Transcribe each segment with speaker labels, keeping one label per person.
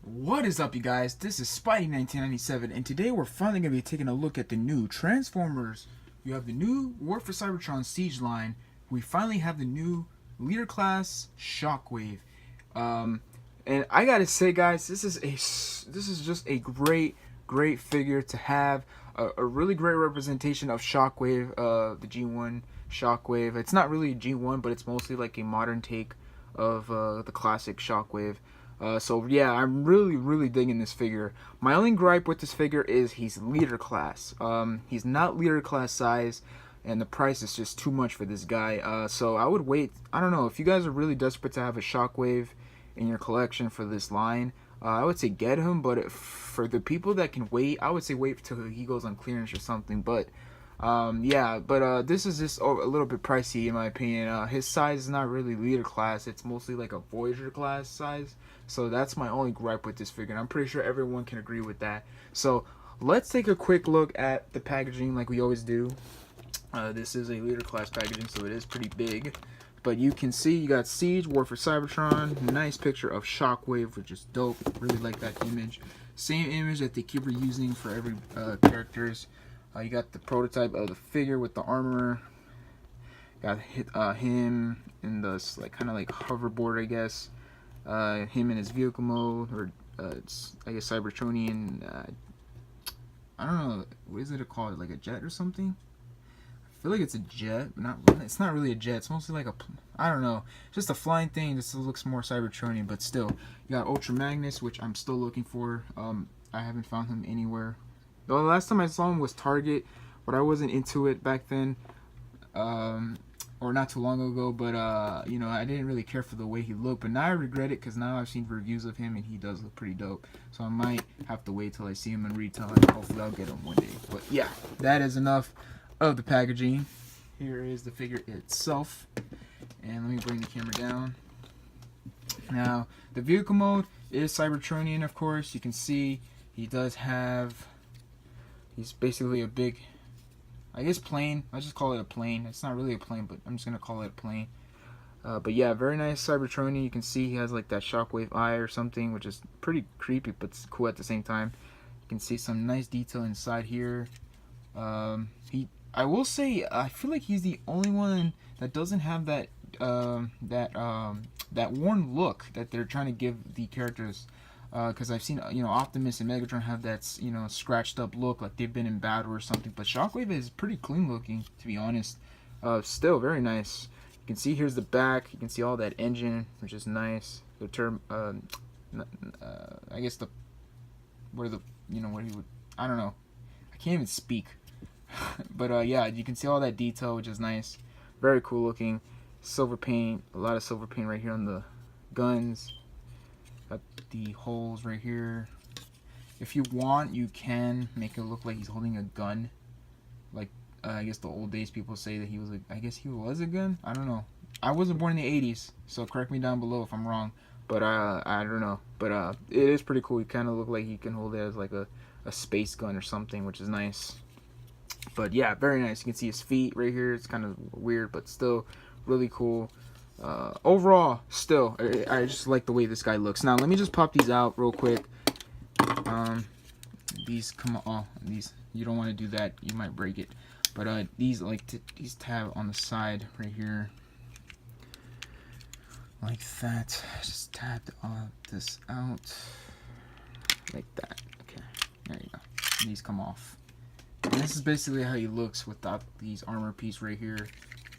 Speaker 1: What is up, you guys? This is Spidey1997, and today we're finally going to be taking a look at the new Transformers. You have the new War for Cybertron Siege line. We finally have the new leader class Shockwave. And I gotta say, guys, this is just a great figure to have. A really great representation of Shockwave, the G1 Shockwave. It's not really a G1, but it's mostly like a modern take of the classic Shockwave. So yeah, I'm really digging this figure. My only gripe with this figure is he's leader class. He's not leader class size, and the price is just too much for this guy. So I would wait. I don't know if you guys are really desperate to have a Shockwave in your collection for this line. I would say get him, but for the people that can wait, I would say wait till he goes on clearance or something. But yeah, but this is just a little bit pricey in my opinion. His size is not really leader class; it's mostly like a Voyager class size. So that's my only gripe with this figure. And I'm pretty sure everyone can agree with that. So let's take a quick look at the packaging, like we always do. This is a leader class packaging, so it is pretty big. But you can see you got Siege, War for Cybertron, nice picture of Shockwave, which is dope. Really like that image. Same image that they keep reusing for every characters. You got the prototype of the figure with the armor. Got him in the like kind of like hoverboard, I guess. Him in his vehicle mode, or it's I guess Cybertronian. I don't know, what is it called? Like a jet or something? I feel like it's a jet, but not. It's not really a jet. It's mostly like a, I don't know, just a flying thing. This looks more Cybertronian, but still. You got Ultra Magnus, which I'm still looking for. I haven't found him anywhere. The last time I saw him was Target, but I wasn't into it back then, or not too long ago. But you know, I didn't really care for the way he looked. But now I regret it because now I've seen reviews of him and he does look pretty dope. So I might have to wait till I see him in retail, and hopefully I'll get him one day. But yeah, that is enough of the packaging. Here is the figure itself, and let me bring the camera down. Now the vehicle mode is Cybertronian, of course. You can see he does have, he's basically a big, I guess, plane. I just call it a plane. It's not really a plane, but I'm just gonna call it a plane. But yeah, very nice Cybertronian. You can see he has like that Shockwave eye or something, which is pretty creepy but cool at the same time. You can see some nice detail inside here. I will say, I feel like he's the only one that doesn't have that that worn look that they're trying to give the characters. Because I've seen, you know, Optimus and Megatron have that, you know, scratched up look, like they've been in battle or something. But Shockwave is pretty clean looking, to be honest. Still very nice. You can see here's the back. You can see all that engine, which is nice. The term, I guess the, where the, you know, where he would, I don't know. I can't even speak. But yeah, you can see all that detail, which is nice. Very cool looking. Silver paint, a lot of silver paint right here on the guns. Got the holes right here. If you want, you can make it look like he's holding a gun. Like, I guess the old days people say that he was I guess he was a gun? I don't know. I wasn't born in the 80s, so correct me down below if I'm wrong. But I don't know. But it is pretty cool. He kind of look like he can hold it as like a space gun or something, which is nice. But yeah, very nice. You can see his feet right here. It's kind of weird, but still really cool. Overall, still, I just like the way this guy looks. Now, let me just pop these out real quick. These come on. Oh, these, you don't want to do that. You might break it. But these, like, these tab on the side right here, like that. Just tab this out like that. Okay, there you go. And these come off. And this is basically how he looks without these armor piece right here,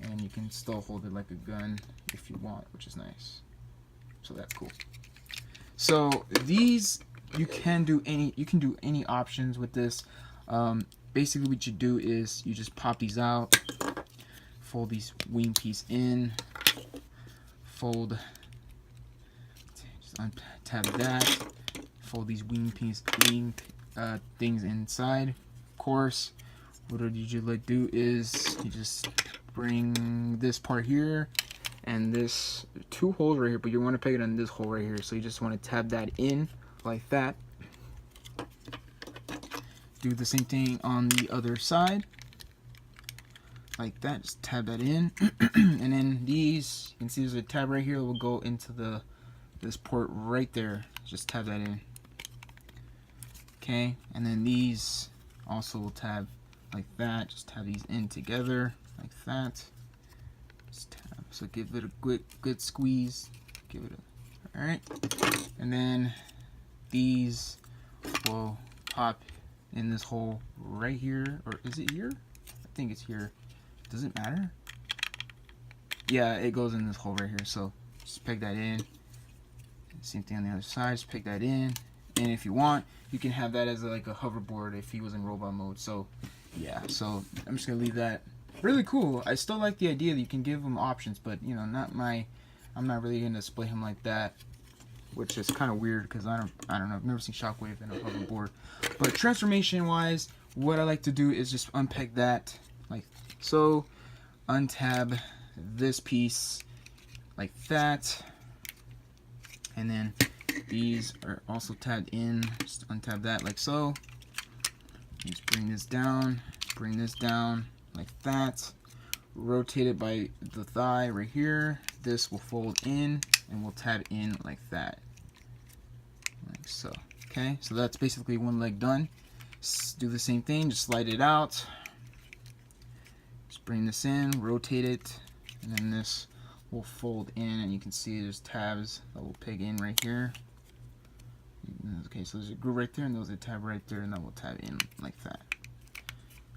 Speaker 1: and you can still hold it like a gun if you want, which is nice. So that's cool. So these, you can do any options with this. Basically what you do is you just pop these out, fold these wing piece in, fold, just untab that, fold these wing things inside. Course, what you usually do is you just bring this part here and this two holes right here, but you want to peg it on this hole right here, so you just want to tab that in like that. Do the same thing on the other side like that, just tab that in. And then these, you can see there's a tab right here that will go into the this port right there. Just tab that in. Okay, and then these also will tab like that. Just tab these in together like that. Just tab. So give it a good squeeze. Give it a, all right, and then these will pop in this hole right here, or is it here? I think it's here. Does it matter? Yeah, it goes in this hole right here. So just peg that in. Same thing on the other side. Just peg that in. And if you want, you can have that as like a hoverboard if he was in robot mode. So yeah, so I'm just gonna leave that. Really cool. I still like the idea that you can give him options, but you know, I'm not really gonna display him like that, which is kind of weird because I don't know. I've never seen Shockwave in a hoverboard. But transformation wise, what I like to do is just unpeg that like so, untab this piece like that, and then these are also tabbed in. Just untab that like so. Just bring this down like that. Rotate it by the thigh right here. This will fold in and we'll tab in like that. Like so. Okay, so that's basically one leg done. Do the same thing, just slide it out. Just bring this in, rotate it, and then this will fold in, and you can see there's tabs that will peg in right here. Okay, so there's a groove right there, and there's a tab right there, and that will tab in like that.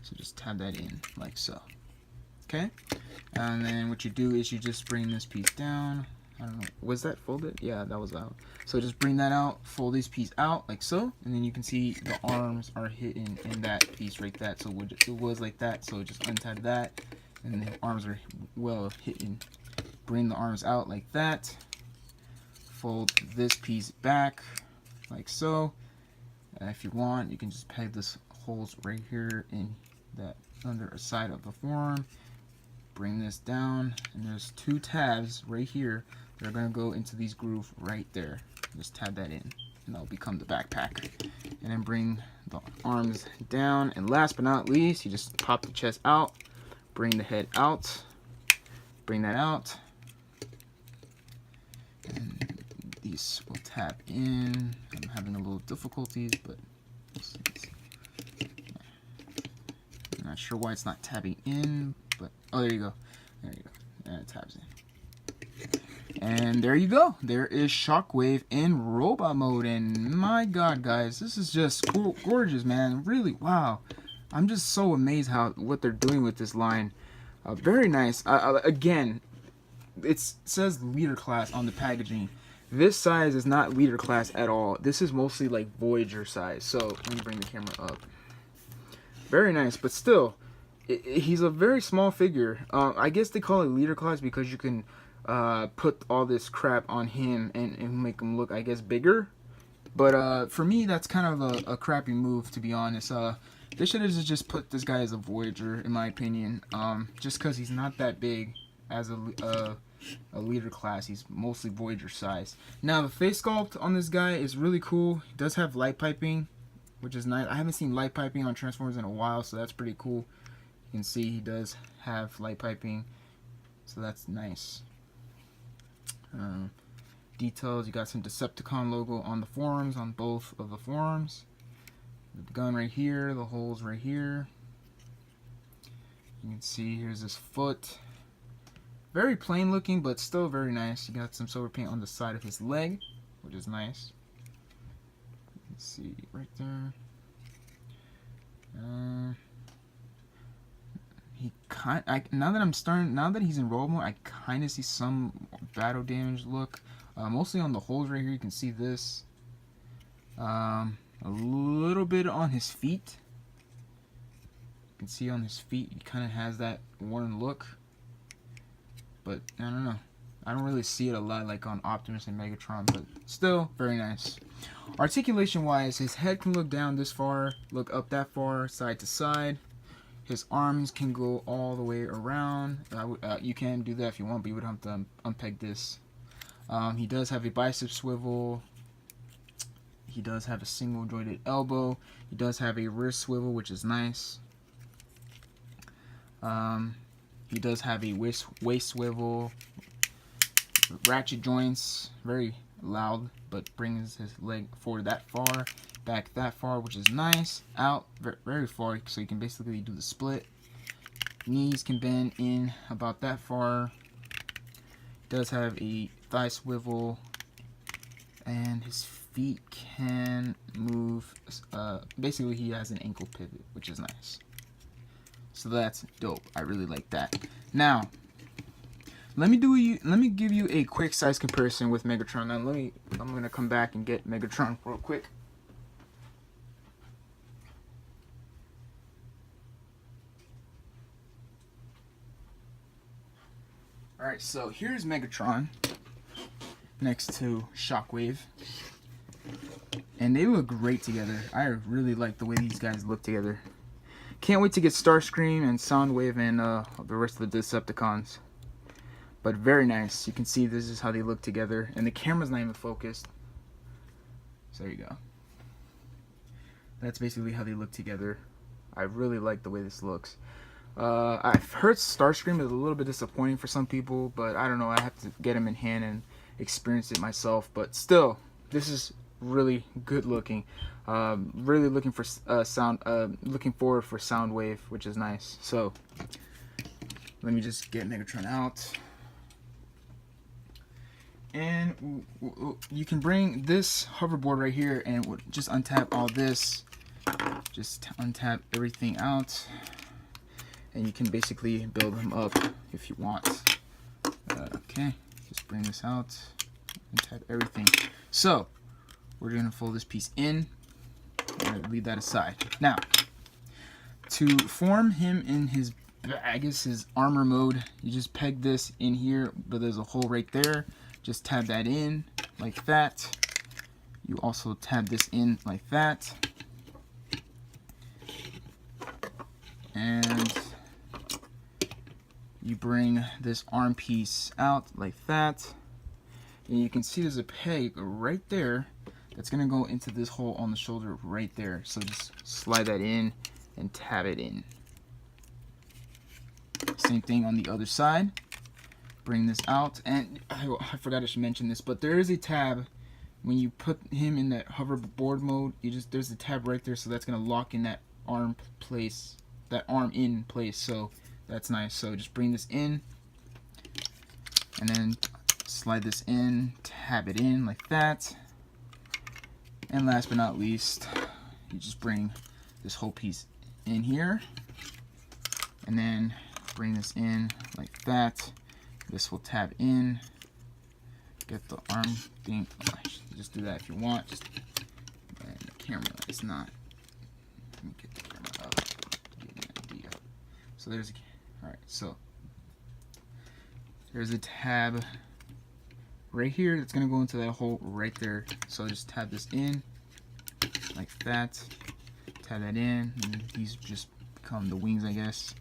Speaker 1: So just tab that in like so. Okay, and then what you do is you just bring this piece down. I don't know, was that folded? Yeah, that was out. So just bring that out, fold this piece out like so, and then you can see the arms are hidden in that piece right there. So it was like that, so just untab that, and the arms are well hidden. Bring the arms out like that. Fold this piece back like so. If you want, you can just peg this holes right here in that under side of the forearm. Bring this down, and there's two tabs right here that are going to go into these grooves right there. Just tab that in, and that'll become the backpack. And then bring the arms down, and last but not least, you just pop the chest out, bring the head out, bring that out, and these will tab in. I'm having a little difficulties, but we'll see. I'm not sure why it's not tabbing in, but oh, there you go. There you go. And it tabs in. And there you go. There is Shockwave in robot mode. And my God, guys, this is just gorgeous, man. Really, wow. I'm just so amazed what they're doing with this line. Very nice. Again, it says leader class on the packaging. This size is not leader class at all. This is mostly like Voyager size. So let me bring the camera up. Very nice, but still, he's a very small figure. I guess they call it leader class because you can put all this crap on him and make him look, I guess, bigger. But for me, that's kind of a crappy move, to be honest. They should have just put this guy as a Voyager, in my opinion. Just because he's not that big as a leader class. He's mostly Voyager size. Now, the face sculpt on this guy is really cool. He does have light piping, which is nice. I haven't seen light piping on Transformers in a while, so that's pretty cool. You can see he does have light piping, so that's nice. Details, you got some Decepticon logo on the forearms, on both of the forearms. The gun right here, the holes right here. You can see here's his foot. Very plain looking, but still very nice. You got some silver paint on the side of his leg, which is nice. Let's see right there. Now that he's in roll mode, I kind of see some battle damage look. Mostly on the holes right here. You can see this. A little bit on his feet. You can see on his feet, he kind of has that worn look. But I don't know. I don't really see it a lot like on Optimus and Megatron, but still very nice. Articulation wise, his head can look down this far, look up that far, side to side. His arms can go all the way around. You can do that if you want, but you would have to unpeg this. He does have a bicep swivel. He does have a single jointed elbow. He does have a wrist swivel, which is nice. He does have a waist swivel. Ratchet joints, very loud, but brings his leg forward that far, back that far, which is nice. Out very far, so you can basically do the split. Knees can bend in about that far. Does have a thigh swivel, and his feet can move. Basically, he has an ankle pivot, which is nice. So that's dope. I really like that. Now, let me give you a quick size comparison with Megatron. Now I'm gonna come back and get Megatron real quick. Alright, so here's Megatron next to Shockwave. And they look great together. I really like the way these guys look together. Can't wait to get Starscream and Soundwave and the rest of the Decepticons. But very nice. You can see this is how they look together. And the camera's not even focused. So there you go. That's basically how they look together. I really like the way this looks. I've heard Starscream is a little bit disappointing for some people, but I don't know. I have to get him in hand and experience it myself. But still, this is really good looking. Really looking for looking forward for Soundwave, which is nice. So let me just get Megatron out. And you can bring this hoverboard right here and just untap all this. Just untap everything out. And you can basically build them up if you want. Okay, just bring this out. Untap everything. So, we're going to fold this piece in. We're going to leave that aside. Now, to form him in his, I guess, his armor mode, you just peg this in here, but there's a hole right there. Just tab that in like that. You also tab this in like that. And you bring this arm piece out like that. And you can see there's a peg right there that's going to go into this hole on the shoulder right there. So just slide that in and tab it in. Same thing on the other side. Bring this out, and I forgot I should mention this, but there is a tab when you put him in that hoverboard mode. There's a tab right there, so that's gonna lock in that arm in place. So that's nice. So just bring this in, and then slide this in, tab it in like that, and last but not least, you just bring this whole piece in here, and then bring this in like that. This will tab in. Get the arm thing. Oh, just do that if you want. Just the camera is not. Let me get the camera up to get an idea. So there's all right. So there's a tab right here that's gonna go into that hole right there. So just tab this in like that. Tab that in, and these just become the wings, I guess.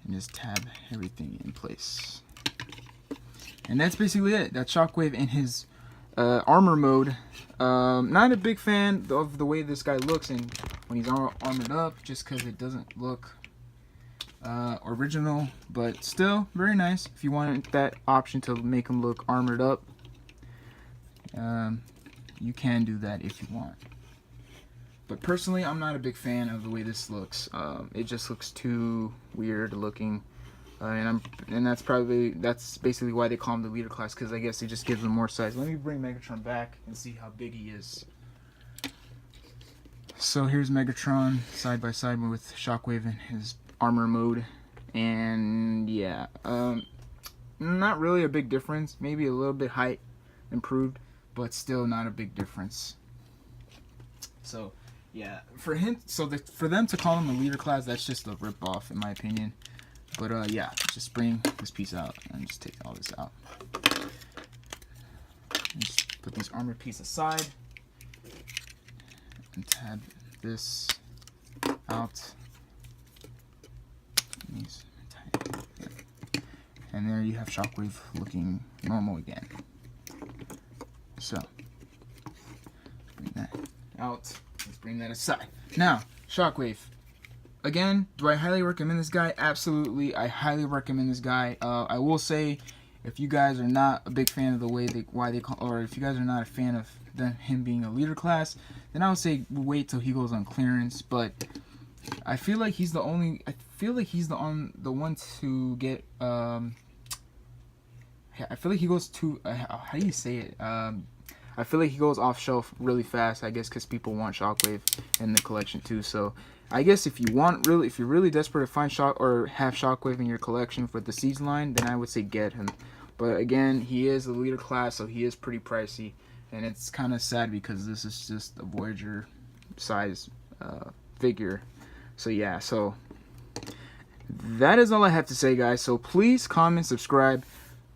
Speaker 1: And just tab everything in place. And that's basically it. That's Shockwave in his armor mode. Not a big fan of the way this guy looks and when he's armored up, just because it doesn't look original. But still, very nice. If you want that option to make him look armored up, you can do that if you want. But personally, I'm not a big fan of the way this looks. It just looks too weird looking. And that's basically why they call him the leader class, because I guess it just gives him more size. Let me bring Megatron back and see how big he is. So here's Megatron side by side with Shockwave in his armor mode, and yeah, not really a big difference. Maybe a little bit height improved, but still not a big difference. So yeah, for them to call him the leader class, that's just a rip off in my opinion. But yeah, just bring this piece out and just take all this out. And just put this armor piece aside and tab this out. And there you have Shockwave looking normal again. So bring that out. Let's bring that aside. Now, Shockwave. Again, do I highly recommend this guy? Absolutely, I highly recommend this guy. I will say, if you guys are not a big fan of the way or if you guys are not a fan of him being a leader class, then I would say wait till he goes on clearance. But I feel like he's the one to get. I feel like he goes to how do you say it? I feel like he goes off shelf really fast. I guess because people want Shockwave in the collection too. So I guess if you're really desperate to find have Shockwave in your collection for the Siege line, then I would say get him. But again, he is a leader class, so he is pretty pricey, and it's kind of sad because this is just a Voyager size figure. So yeah, so that is all I have to say, guys. So please comment, subscribe.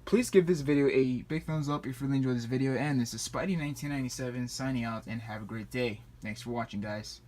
Speaker 1: Please give this video a big thumbs up if you really enjoyed this video. And this is Spidey1997 signing out, and have a great day. Thanks for watching, guys.